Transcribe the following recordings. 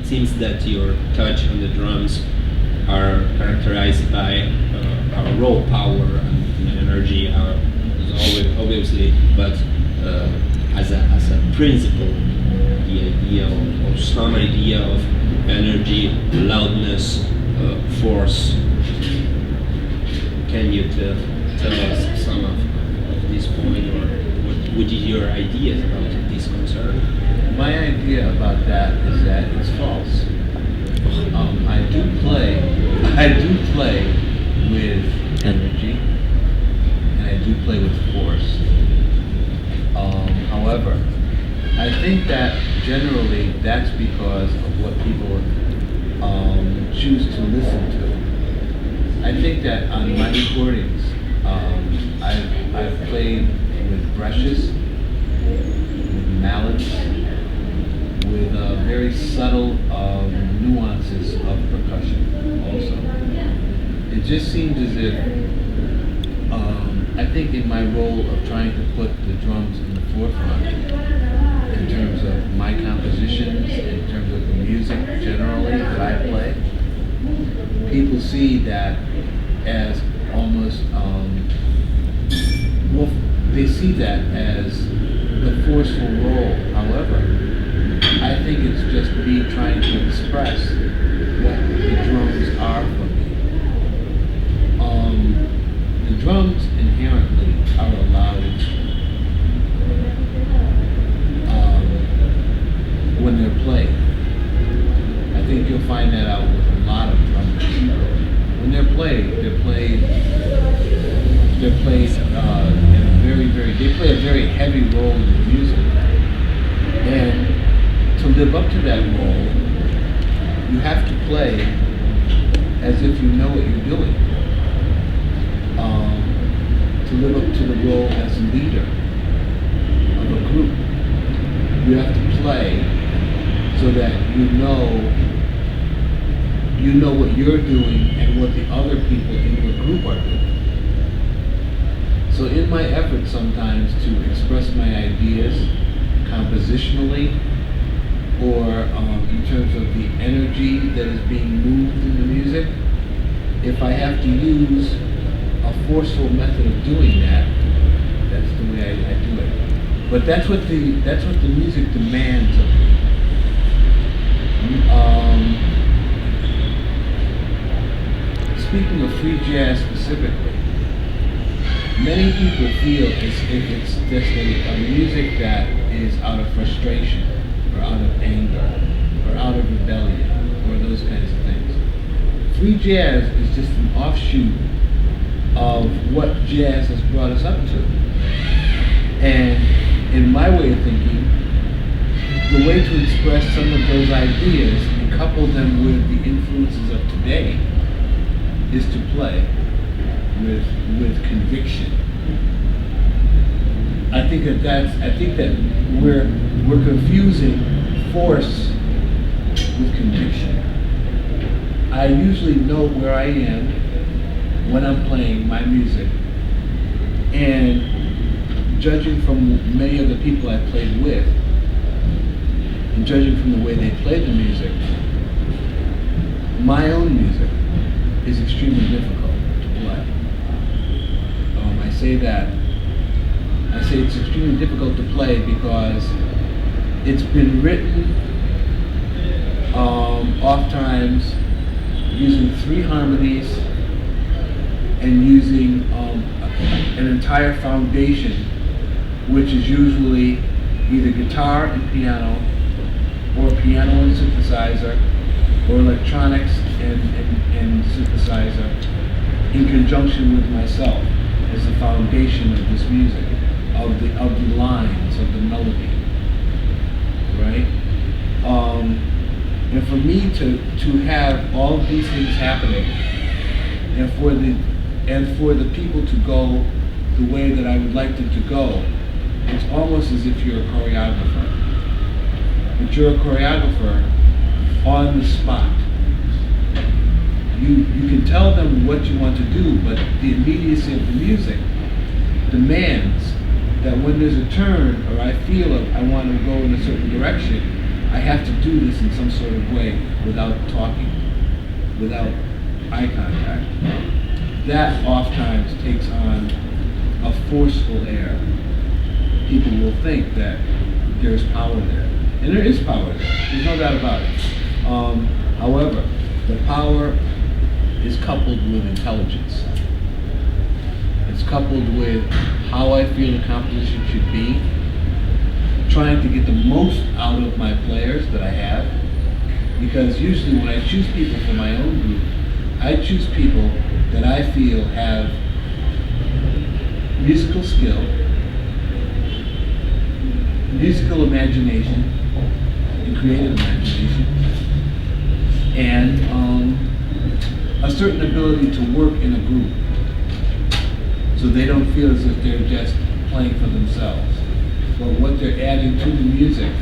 seems that your touch on the drums are characterized by a raw power and energy, obviously, but as a principle, the idea of some idea of energy, loudness, force. Can you tell us some of this point, or what is your ideas about this concern? My idea about that is that it's false. I do play with energy, and I do play with force. However, I think that generally that's because of what people choose to listen to. I think that on my recordings, I've played with brushes, with mallets, with very subtle nuances of percussion also. It just seems as if, I think in my role of trying to put the drums in the forefront, in terms of my compositions, in terms of the music generally that I play, people see that as almost, well, they see that as the forceful role. However, I think it's just me trying to express what the drums are for me. The drums inherently are a loud instrument when they're played. I think you'll find that out with a lot of drummers. When they're played in they play a very heavy role in the music. And to live up to that role, you have to play as if you know what you're doing. To live up to the role as a leader of a group, you have to play so that you know what you're doing and what the other people in your group are doing. So in my effort sometimes to express my ideas compositionally, or in terms of the energy that is being moved in the music, if I have to use a forceful method of doing that, that's the way I do it. But that's what the music demands of me. Speaking of free jazz specifically, many people feel as if it's just a music that is out of frustration, or out of anger, or out of rebellion, or those kinds of things. Free jazz is just an offshoot of what jazz has brought us up to. And in my way of thinking, the way to express some of those ideas and couple them with the influences of today is to play with conviction. I think that we're confusing force with conviction. I usually know where I am when I'm playing my music, and judging from many of the people I've played with, and judging from the way they play the music, my own music is extremely difficult to play. I say it's extremely difficult to play because it's been written oftentimes using 3 harmonies and using an entire foundation, which is usually either guitar and piano, or piano and synthesizer, or electronics and synthesizer, in conjunction with myself as the foundation of this music, of the lines, of the melody, right? And for me to have all of these things happening, and for the people to go the way that I would like them to go, it's almost as if you're a choreographer. But you're a choreographer on the spot. You can tell them what you want to do, but the immediacy of the music demands that when there's a turn, or I feel I want to go in a certain direction, I have to do this in some sort of way without talking, without eye contact. That oftentimes takes on a forceful air. People will think that there's power there. And there is power there. There's no doubt about it. However, the power is coupled with intelligence. It's coupled with how I feel a composition should be, trying to get the most out of my players that I have. Because usually when I choose people for my own group, I choose people that I feel have musical skill, musical imagination, and creative imagination, and a certain ability to work in a group, so they don't feel as if they're just playing for themselves, but what they're adding to the music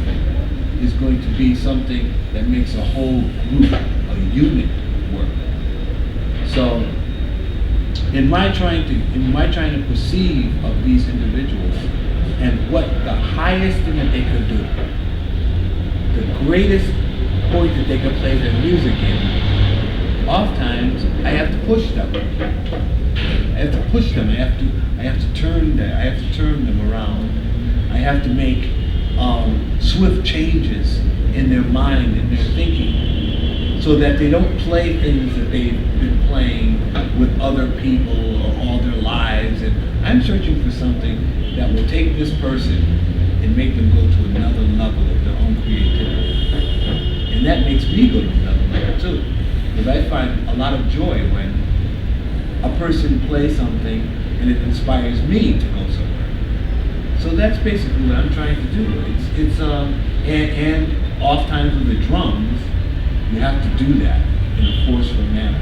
is going to be something that makes a whole group, a unit, work. So, in my trying to perceive of these individuals and what the highest thing that they could do, the greatest point that they could play their music in, oftentimes I have to push them. I have to push them. I have to turn them around. I have to make swift changes in their mind and their thinking, so that they don't play things that they've been playing with other people or all their lives. And I'm searching for something that will take this person and make them go to another level of their own creativity. And that makes me go to another level too. Because I find a lot of joy when a person plays something and it inspires me to go somewhere. So that's basically what I'm trying to do. And oftentimes with the drums, you have to do that in a forceful manner.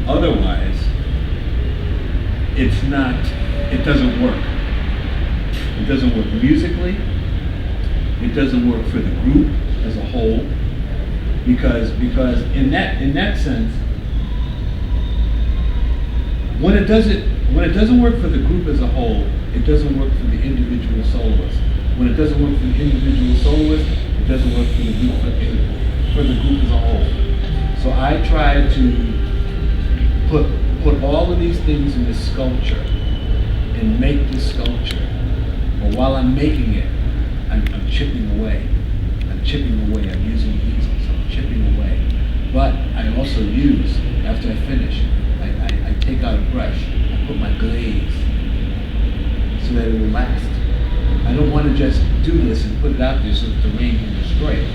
Otherwise, it doesn't work. It doesn't work musically. It doesn't work for the group as a whole. Because in that sense, when it doesn't work for the group as a whole, it doesn't work for the individual soloist. When it doesn't work for the individual soloist, it doesn't work for the group as a whole. So I try to put all of these things in this sculpture and make this sculpture. But while I'm making it, I'm chipping away. I'm using easels. I'm chipping away. But I also use, after I finish, I take out a brush. I put my glaze so that it will last. I don't want to just do this and put it out there so that the rain can destroy it.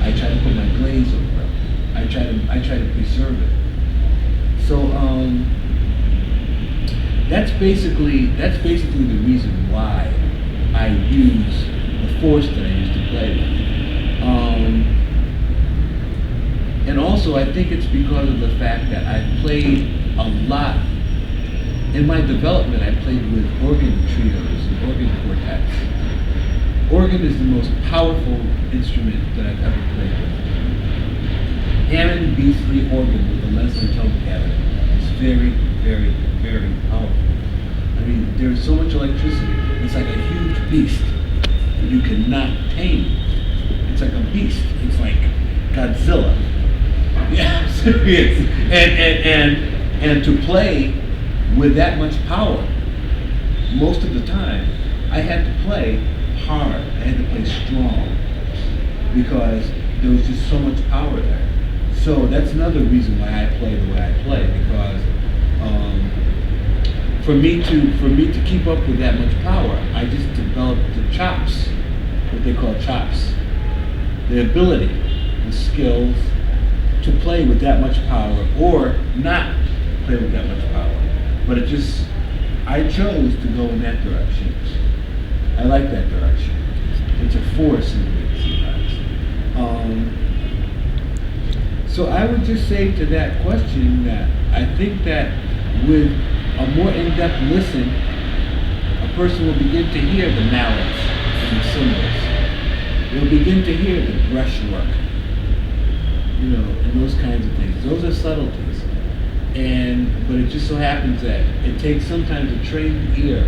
I try to put my glaze over it. I try to preserve it. So that's basically the reason why I use the force that I used to play with. And also I think it's because of the fact that I played a lot. In my development, I played with organ trios and organ quartets. Organ is the most powerful instrument that I've ever played with. Hammond B3 organ with a Leslie tone cabinet is very, very, very powerful. I mean, there's so much electricity. It's like a huge beast that you cannot tame. It's like a beast. It's like Godzilla. Yeah, serious. And to play with that much power, most of the time, I had to play hard. I had to play strong because there was just so much power there. So that's another reason why I play the way I play, because for me to keep up with that much power, I just developed the chops, what they call chops, the ability, the skills to play with that much power or not play with that much power. But I chose to go in that direction. I like that direction. It's a force in it sometimes. So I would just say to that question that I think that with a more in-depth listen, a person will begin to hear the mallets and the cymbals. They'll begin to hear the brushwork, and those kinds of things. Those are subtleties. But it just so happens that it takes sometimes a trained ear,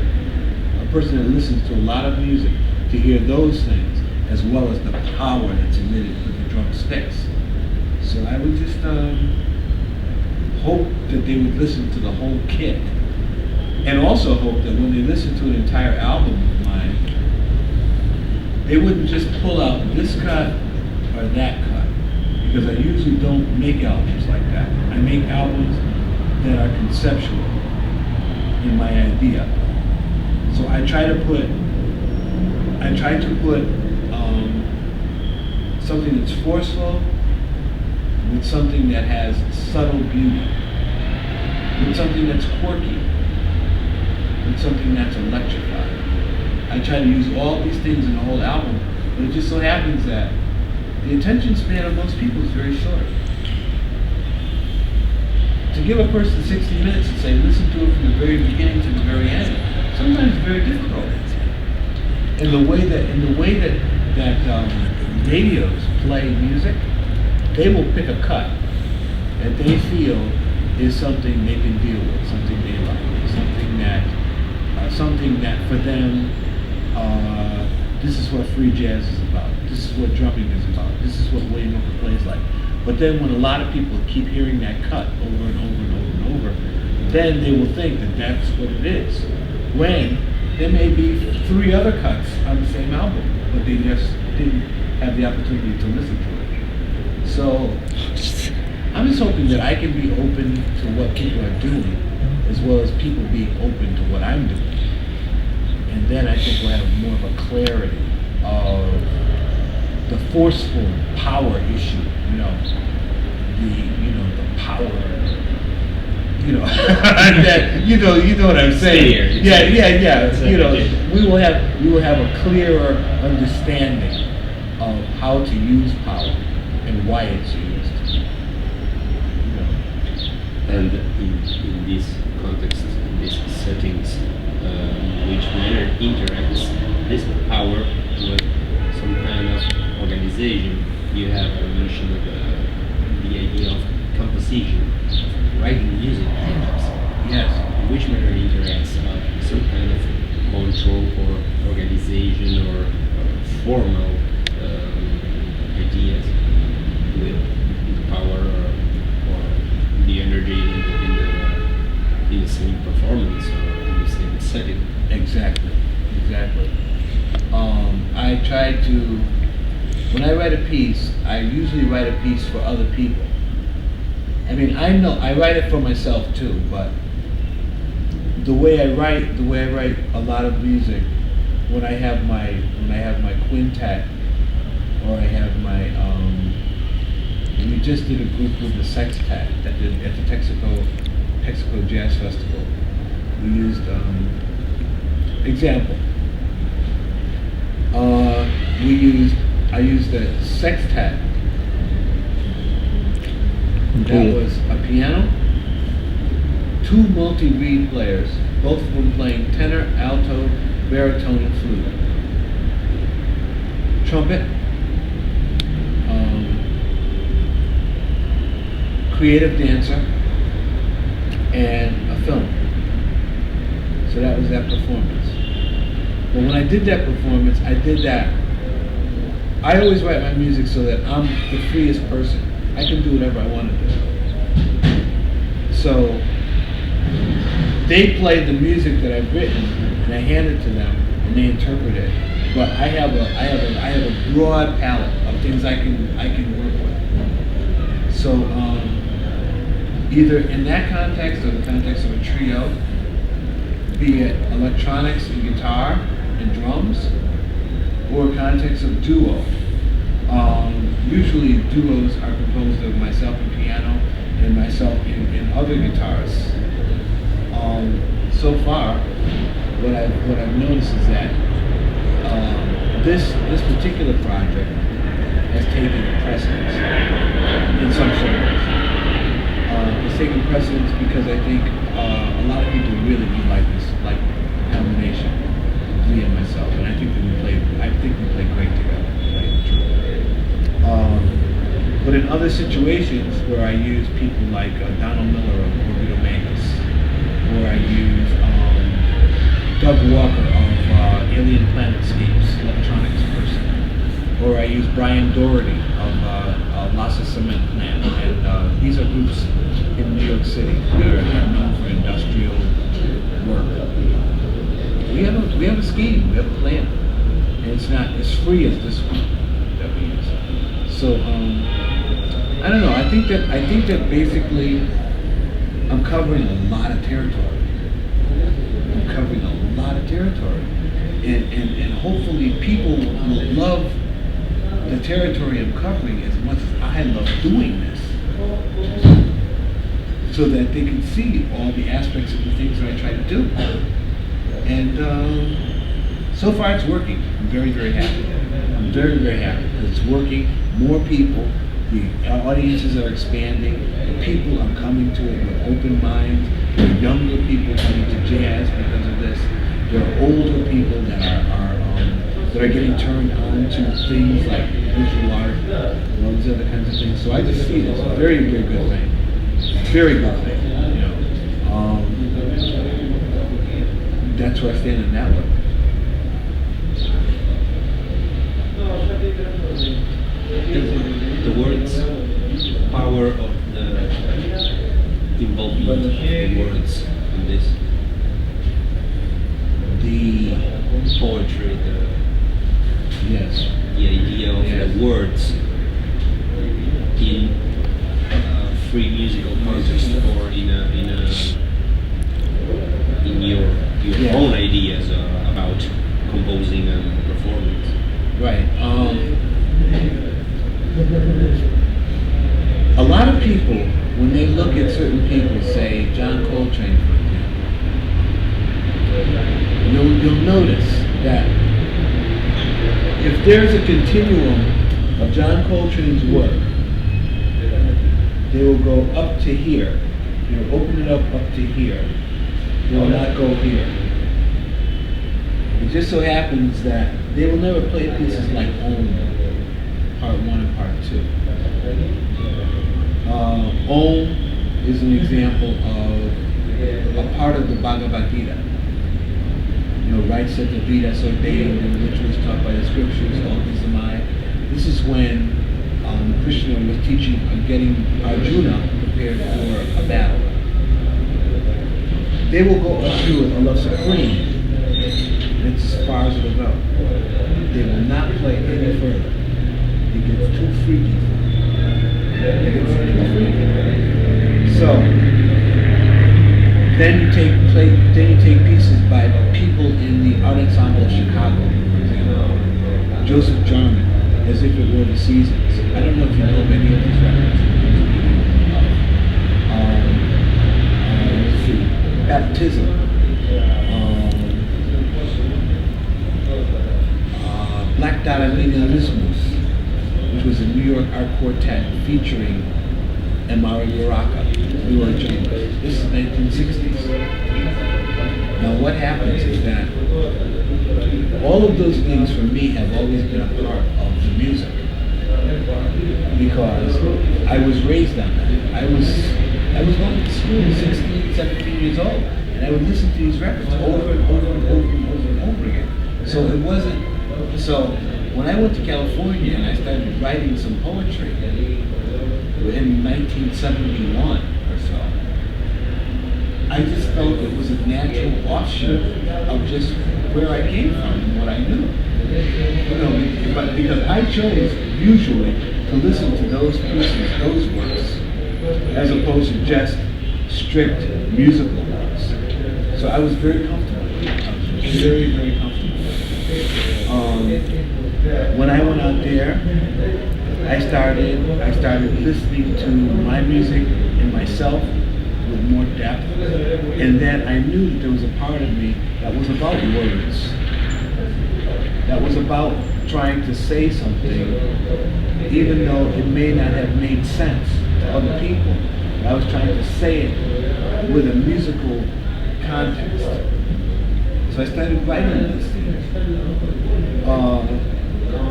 a person that listens to a lot of music, to hear those things, as well as the power that's emitted drumsticks. So I would just hope that they would listen to the whole kit, and also hope that when they listen to an entire album of mine, they wouldn't just pull out this cut or that cut, because I usually don't make albums like that. I make albums that are conceptual in my idea. So I try to put something that's forceful with something that has subtle beauty, with something that's quirky, with something that's electrified. I try to use all these things in the whole album, but it just so happens that the attention span of most people is very short. To give a person 60 minutes and say, listen to it from the very beginning to the very end, sometimes it's very difficult. In the way that radios play music, they will pick a cut that they feel is something they can deal with, something they like, something that for them, this is what free jazz is about. This is what drumming is about. This is what William Hooker plays like. But then when a lot of people keep hearing that cut over and over and over and over, then they will think that that's what it is. When there may be 3 other cuts on the same album, but they just didn't have the opportunity to listen to it. So I'm just hoping that I can be open to what people are doing, as well as people being open to what I'm doing. And then I think we'll have more of a clarity of the forceful power issue, the power, that, you know what I'm saying. Yeah. We will have a clearer understanding of how to use power and why it's used. And in this context, in these settings, which manner interacts this power with some kind of organization. You have mentioned the idea of composition, writing music, perhaps. Yes. In which manner interacts some kind of control or organization or formal ideas with the power or the energy in the same performance or in the same setting. Exactly. I try to, when I write a piece, I usually write a piece for other people. I mean, I know I write it for myself too, but the way I write a lot of music, when I have my quintet, or I have my we just did a group with the sextet at the Texaco Jazz Festival. We used example. I used a sextet. That was a piano, 2 multi-reed players, both of them playing tenor, alto, baritone, and flute. Trumpet, creative dancer, and a film. So that was that performance. But when I did that performance, I always write my music so that I'm the freest person. I can do whatever I want to do. So they play the music that I've written, and I hand it to them, and they interpret it. But I have a broad palette of things I can work with. So either in that context or the context of a trio, be it electronics and guitar and drums, or context of duo. Usually duos are composed of myself and piano and myself and other guitarists. So far, what I've noticed is that this particular project has taken precedence in some circles. It's taken precedence because I think a lot of people really do like this, like combination, me and myself, and I think we play great together. But in other situations where I use people like Donald Miller of Orbital Magus, or I use Doug Walker of Alien Planetscapes, electronics person, or I use Brian Doherty of Massa Cement Plant, and these are groups in New York City that are known for industrial work. We have a scheme, we have a plan, and it's not as free as this one that we use. So I don't know. I think that basically I'm covering a lot of territory. And hopefully people will love the territory I'm covering as much as I love doing this, so that they can see all the aspects of the things that I try to do. And so far it's working. I'm very, very happy. I'm very, very happy because it's working. More people, the audiences are expanding, the people are coming to it with open minds. There are younger people coming to jazz because of this. There are older people that are getting turned on to things like visual art and all these other kinds of things. So I just see it as a very, very good thing. Very good thing. You know, that's where I stand in that one. The words, power of the involvement of the words in this. The poetry, the idea of the words in a free musical context, or in your own ideas about composing and performance. Right. A lot of people, when they look at certain people, say John Coltrane, for example, you'll notice that if there's a continuum of John Coltrane's work, they will go up to here. They'll open it up to here. They will not go here. It just so happens that they will never play pieces like Om, Part 1 and Part 2. Om is an example of a part of the Bhagavad Gita. You know, right said the Vedas ordained and which was taught by the scriptures, all these am I. This is when Krishna was teaching, getting Arjuna prepared for a battle. They will go up to Allah Supreme, and it's as far as it'll go. They will not play any further. It gets too freaky. So then you take pieces by people in the Art Ensemble of Chicago, for example. Joseph Jarman, As If It Were the Seasons. I don't know if you know of any of these records. Let's see, Baptism. Black Dot Minimalismus, which was a New York art quartet featuring Amari Baraka, New York James. This is 1960s. Now what happens is that all of those things for me have always been a part of the music, because I was raised on that. I was going to school at 16, 17 years old, and I would listen to these records over and over and over and over and over again. So it wasn't. So when I went to California and I started writing some poetry in 1971 or so, I just felt it was a natural offshoot of just where I came from and what I knew. You know, but because I chose usually to listen to those pieces, those works, as opposed to just strict musical works. So I was very comfortable. I was very, very comfortable. When I went out there, I started listening to my music and myself with more depth, and then I knew that there was a part of me that was about words, that was about trying to say something, even though it may not have made sense to other people. I was trying to say it with a musical context. So I started writing these things.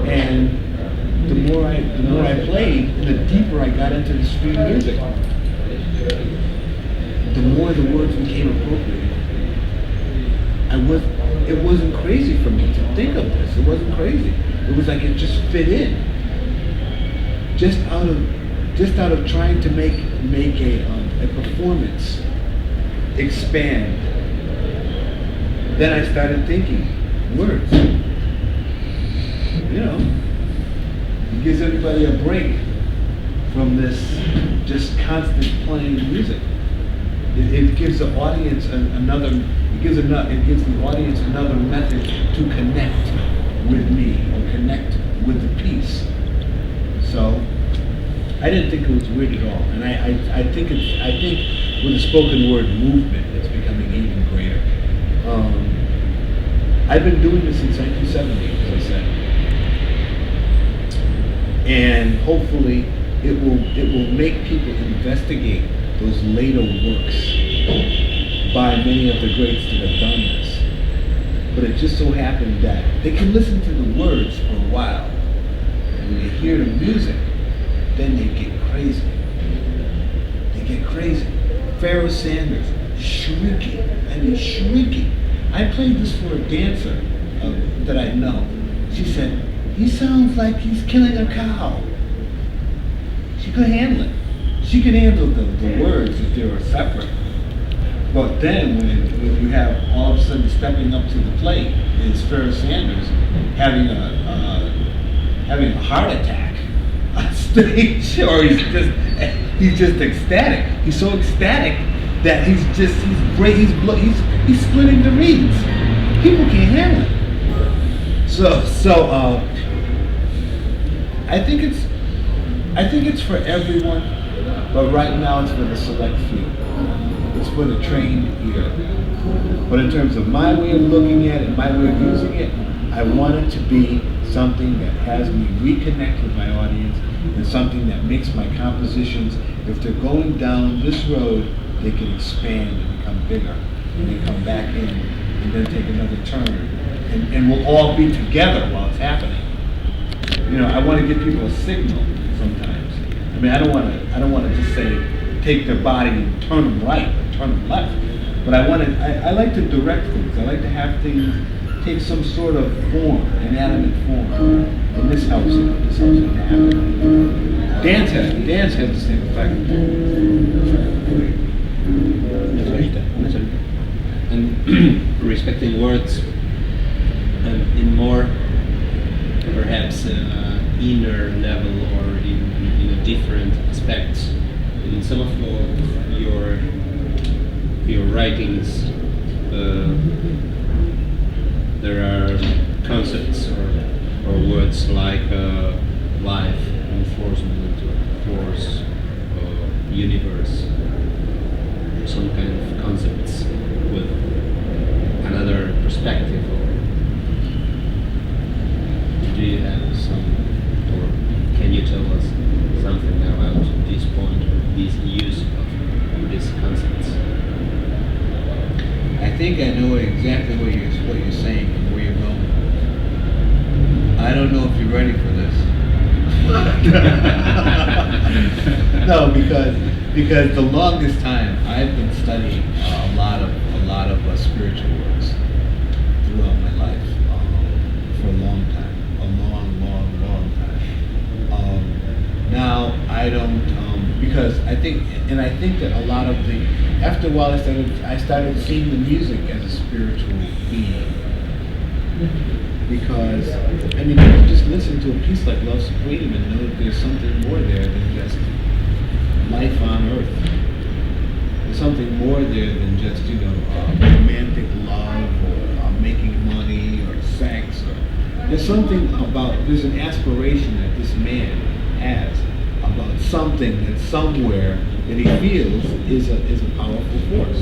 And the more I played, the deeper I got into the street music, the more the words became appropriate. It wasn't crazy for me to think of this. It wasn't crazy. It was like it just fit in. Just out of just out of trying to make a performance expand, then I started thinking words. You know, it gives everybody a break from this just constant playing music. It gives the audience it gives the audience another method to connect with me or connect with the piece. So I didn't think it was weird at all, and I think with the spoken word movement, it's becoming even greater. I've been doing this since 1970, as I said, and hopefully it will make people investigate those later works by many of the greats that have done this. But it just so happened that they can listen to the words for a while, and when they hear the music, then they get crazy. They get crazy. Pharoah Sanders, shrieking. I mean, shrieking. I played this for a dancer that I know. She said, he sounds like he's killing a cow. She could handle it. She could handle the words if they were separate. But then when you have all of a sudden stepping up to the plate is Pharoah Sanders having a heart attack on stage, or he's just ecstatic. He's so ecstatic that he's splitting the reeds. People can't handle it. So I think it's for everyone, but right now it's for the select few. It's for the trained ear. But in terms of my way of looking at it, my way of using it, I want it to be something that has me reconnect with my audience, and something that makes my compositions, if they're going down this road, they can expand and become bigger, and then come back in, and then take another turn, and we'll all be together while it's happening. You know, I want to give people a signal sometimes. I mean, I don't want to just say take their body and turn them right or turn them left, but I like to direct things. I like to have things take some sort of form, inanimate form, and this helps it. This helps it to happen. Dance has the same effect. And respecting words in more perhaps inner level, or in a different aspect. In some of your writings, there are concepts or words like life, enforcement, force, universe, some kind of concepts with another perspective. Or do you have some, or can you tell us something about this point or this use of these concepts? I think I know exactly what you're saying and where you're going. I don't know if you're ready for this. No, because the longest time I've been studying a lot of spiritual works throughout my life, for a long time, long time. Now I don't, because I think that a lot of after a while I started seeing the music as a spiritual being. Because, I mean, you can just listen to a piece like Love Supreme and know that there's something more there than just life on earth. There's something more there than just, romantic love, or making money, or sex. There's there's an aspiration that this man has about something that's somewhere that he feels is a powerful force.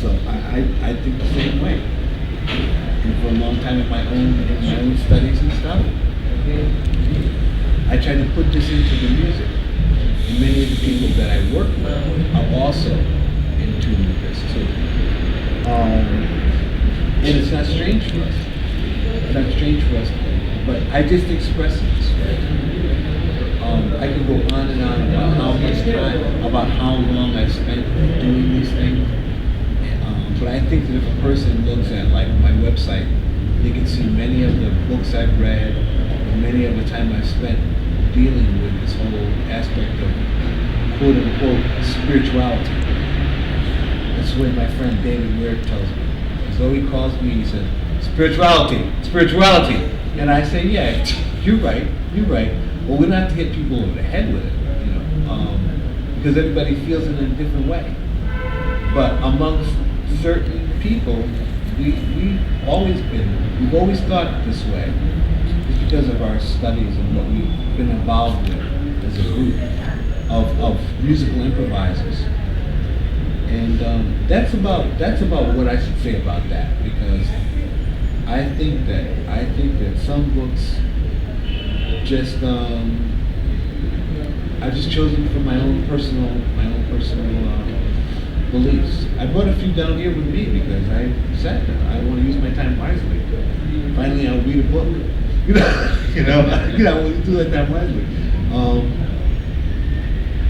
So I think the same way. And for a long time in my own studies and stuff, I tried to put this into the music. And many of the people that I work with are also in tune with this too. And it's not strange for us. It's not strange for us, but I just express it this way. I can go on and on about how much time, about how long I've spent doing these things. But I think that if a person looks at like my website, they can see many of the books I've read, and many of the time I've spent dealing with this whole aspect of quote unquote spirituality. That's the way my friend David Weir tells me. As though he calls me, he says, spirituality, spirituality. And I say, yeah, you're right. Well, we don't have to hit people over the head with it, because everybody feels it in a different way. But amongst certain people, we've always thought this way, just because of our studies and what we've been involved with as a group of musical improvisers. And that's about what I should say about that, because I think that some books just I've just chosen from my own personal beliefs. I brought a few down here with me because I said that I want to use my time wisely. Finally, I'll read a book. I want to do that time wisely.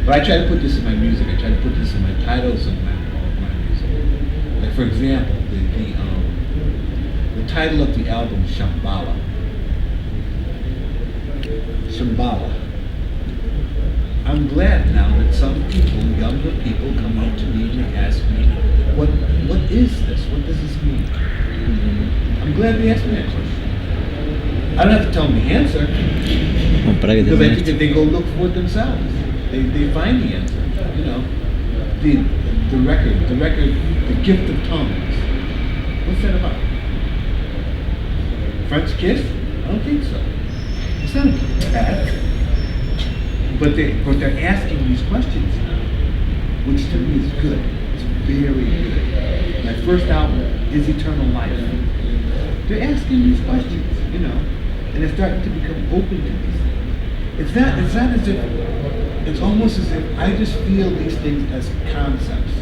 But I try to put this in my music. I try to put this in my titles of my music. Like, for example, the title of the album, Shambhala. I'm glad now that some people, younger people, come up to me and they ask me, what is this? What does this mean? I'm glad they asked me that question. I don't have to tell them the answer, because I think that they go look for it themselves. They find the answer. The record, The Gift of Tongues. What's that about? French kiss? I don't think so. It's not bad. But they're asking these questions now, which to me is good. It's very good. My first album is Eternal Life. They're asking these questions, and they're starting to become open to these things. It's not as if, it's almost as if I just feel these things as concepts,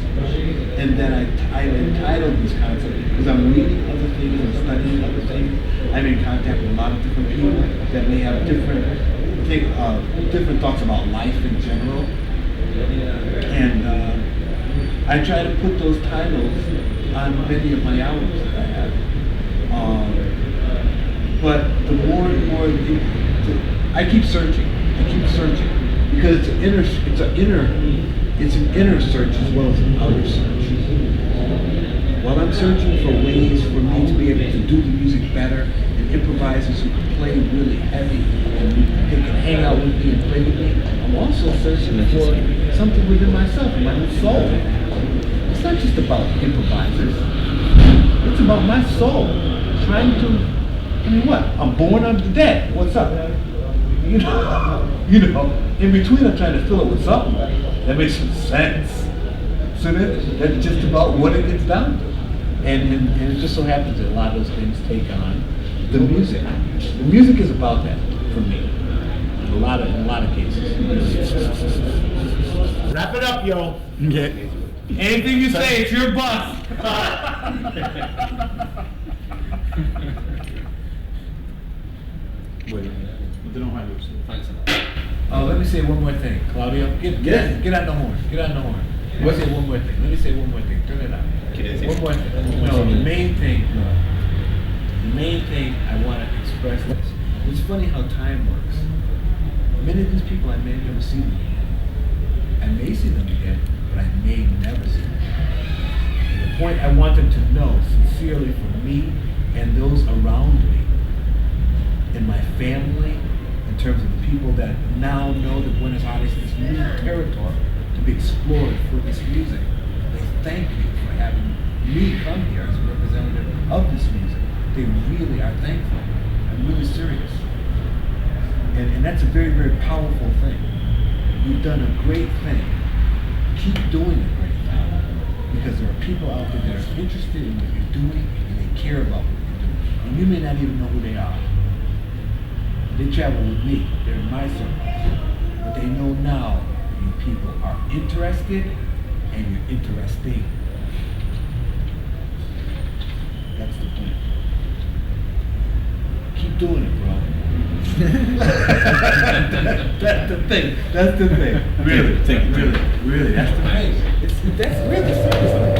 and then I entitle these concepts because I'm reading other things, I'm studying other things. I'm in contact with a lot of different people that may have different thoughts about life in general, and I try to put those titles on many of my albums that I have. But the more and more, I keep searching because it's an inner search as well as an outer search. While I'm searching for ways for me to be able to do the music better, and improvisers who can play really heavy and they can hang out with me and play with me, I'm also searching for something within myself, my own soul. It's not just about improvisers. It's about my soul. Trying to, I'm born, I'm dead. What's up? In between I'm trying to fill it with something that makes some sense. So that's just about what it gets down to. And it just so happens that a lot of those things take on the music. The music is about that for me. In a lot of cases. Wrap it up, yo. Yeah. Anything you say, it's your bus. Wait, they don't have yours. Oh, let me say one more thing, Claudio. Get on the horn. Get on the horn. Let me say one more thing. Turn it on. One more thing. No, the main thing I want to express this. It's funny how time works. Many of these people I may never see them again. I may see them again, but I may never see them again. And the point I want them to know, sincerely, for me and those around me, in my family, in terms of the people that now know that Buenos Aires is new territory to be explored for this music. They thank you for having me come here as a representative of this music. They really are thankful. I'm really serious. And that's a very, very powerful thing. You've done a great thing. Keep doing a great thing. Because there are people out there that are interested in what you're doing and they care about what you're doing. And you may not even know who they are. They travel with me. They're in my circle. But they know now you people are interested and you're interesting. That's the point. Keep doing it, bro. That's the thing. Really. That's the thing. That's really serious.